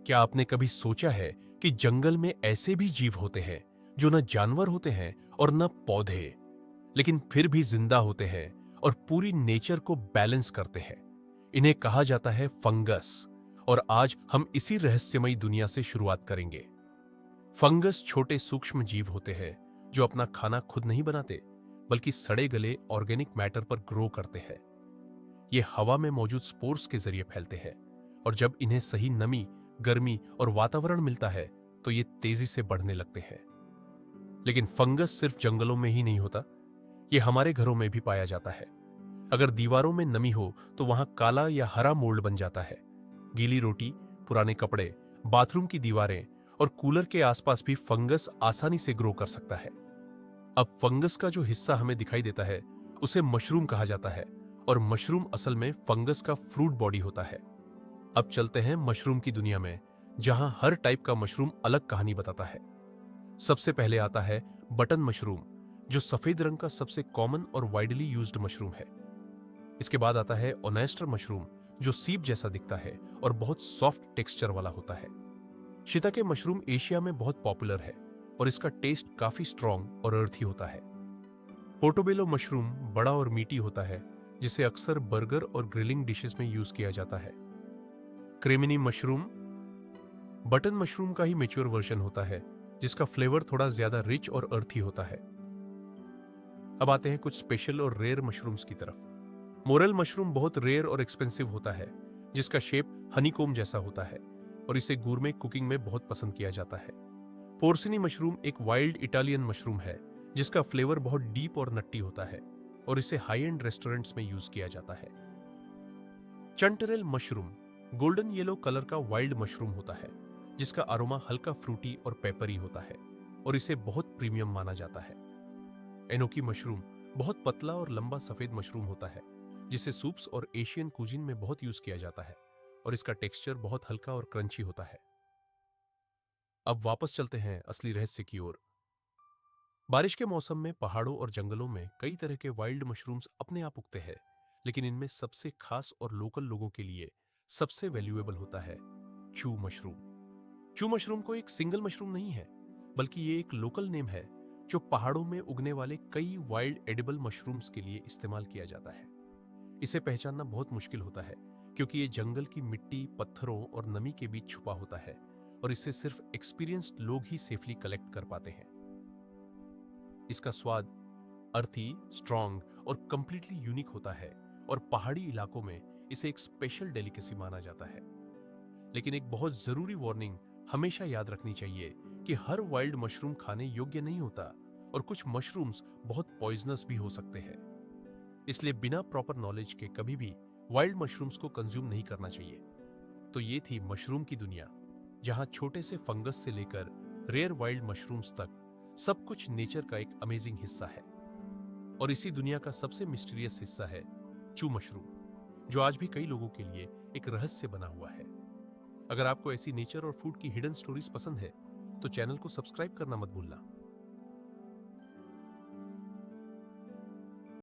क्या आपने कभी सोचा है कि जंगल में ऐसे भी जीव होते हैं जो न जानवर होते हैं और न पौधे, लेकिन फिर भी जिंदा होते हैं और पूरी नेचर को बैलेंस करते हैं? इन्हें कहा जाता है फंगस। और आज हम इसी रहस्यमयी दुनिया से शुरुआत करेंगे। फंगस छोटे सूक्ष्म जीव होते हैं जो अपना खाना खुद नहीं बनाते, बल्कि सड़े गले ऑर्गेनिक मैटर पर ग्रो करते हैं। ये हवा में मौजूद स्पोर्स के जरिए फैलते हैं, और जब इन्हें सही नमी, गर्मी और वातावरण मिलता है तो ये तेजी से बढ़ने लगते हैं। लेकिन फंगस सिर्फ जंगलों में ही नहीं होता, ये हमारे घरों में भी पाया जाता है। अगर दीवारों में नमी हो तो वहां काला या हरा मोल्ड बन जाता है। गीली रोटी, पुराने कपड़े, बाथरूम की दीवारें और कूलर के आसपास भी फंगस आसानी से ग्रो कर सकता है। अब फंगस का जो हिस्सा हमें दिखाई देता है उसे मशरूम कहा जाता है, और मशरूम असल में फंगस का फ्रूट बॉडी होता है। अब चलते हैं मशरूम की दुनिया में, जहां हर टाइप का मशरूम अलग कहानी बताता है। सबसे पहले आता है बटन मशरूम, जो सफेद रंग का सबसे कॉमन और वाइडली यूज्ड मशरूम है। इसके बाद आता है ओनेस्टर मशरूम, जो सीप जैसा दिखता है और बहुत सॉफ्ट टेक्सचर वाला होता है। शिता मशरूम एशिया में बहुत पॉपुलर है और इसका टेस्ट काफी स्ट्रॉन्ग और अर्थी होता है। पोर्टोबेलो मशरूम बड़ा और मीठी होता है, जिसे अक्सर बर्गर और ग्रिलिंग डिशेस में यूज किया जाता है। क्रेमिनी मशरूम बटन मशरूम का ही मेच्योर वर्जन होता है, जिसका फ्लेवर थोड़ा ज्यादा रिच और अर्थी होता है। अब आते हैं कुछ स्पेशल और रेयर मशरूम्स की तरफ। मोरेल मशरूम बहुत रेयर और एक्सपेंसिव होता है, जिसका शेप हनीकोम जैसा होता है और इसे गुरमे कुकिंग में बहुत पसंद किया जाता है। पोर्सिनी मशरूम एक वाइल्ड इटालियन मशरूम है, जिसका फ्लेवर बहुत डीप और नट्टी होता है और इसे हाई एंड रेस्टोरेंट्स में यूज किया जाता है। चंटरेल मशरूम गोल्डन येलो कलर का वाइल्ड मशरूम होता है, जिसका अरोमा हल्का फ्रूटी और पेपरी होता है और इसे बहुत प्रीमियम माना जाता है। एनोकी मशरूम बहुत पतला और लंबा सफेद मशरूम होता है, जिसे सूप्स और एशियन कुजीन में बहुत यूज किया जाता है और इसका टेक्सचर बहुत हल्का और क्रंची होता है। अब वापस चलते हैं असली रहस्य की ओर। बारिश के मौसम में पहाड़ों और जंगलों में कई तरह के वाइल्ड मशरूम्स अपने आप उगते हैं, लेकिन इनमें सबसे खास और लोकल लोगों के लिए सबसे वैल्यूएबल होता है चू मशरूम। चू मशरूम को एक सिंगल मशरूम नहीं है, बल्कि ये एक लोकल नेम है जो पहाड़ों में उगने वाले कई वाइल्ड एडिबल मशरूम्स के लिए इस्तेमाल किया जाता है। इसे पहचानना बहुत मुश्किल होता है, क्योंकि ये जंगल की मिट्टी, पत्थरों और नमी के बीच छुपा होता है और इसे सिर्फ एक्सपीरियंस्ड लोग ही सेफली कलेक्ट कर पाते हैं। इसका स्वाद अर्थी, स्ट्रॉन्ग और कंप्लीटली यूनिक होता है और पहाड़ी इलाकों में इसे एक स्पेशल डेलिकेसी माना जाता है। लेकिन एक बहुत जरूरी वार्निंग हमेशा याद रखनी चाहिए कि हर वाइल्ड मशरूम खाने योग्य नहीं होता और कुछ मशरूम्स बहुत पॉइजनस भी हो सकते हैं। इसलिए बिना प्रॉपर नॉलेज के कभी भी वाइल्ड मशरूम्स को कंज्यूम नहीं करना चाहिए। तो ये थी मशरूम की दुनिया, जहां छोटे से फंगस से लेकर रेयर वाइल्ड मशरूम्स तक सब कुछ नेचर का एक अमेजिंग हिस्सा है। और इसी दुनिया का सबसे मिस्टीरियस हिस्सा है चू मशरूम, जो आज भी कई लोगों के लिए एक रहस्य बना हुआ है। अगर आपको ऐसी नेचर और फूड की हिडन स्टोरीज पसंद है तो चैनल को सब्सक्राइब करना मत भूलना।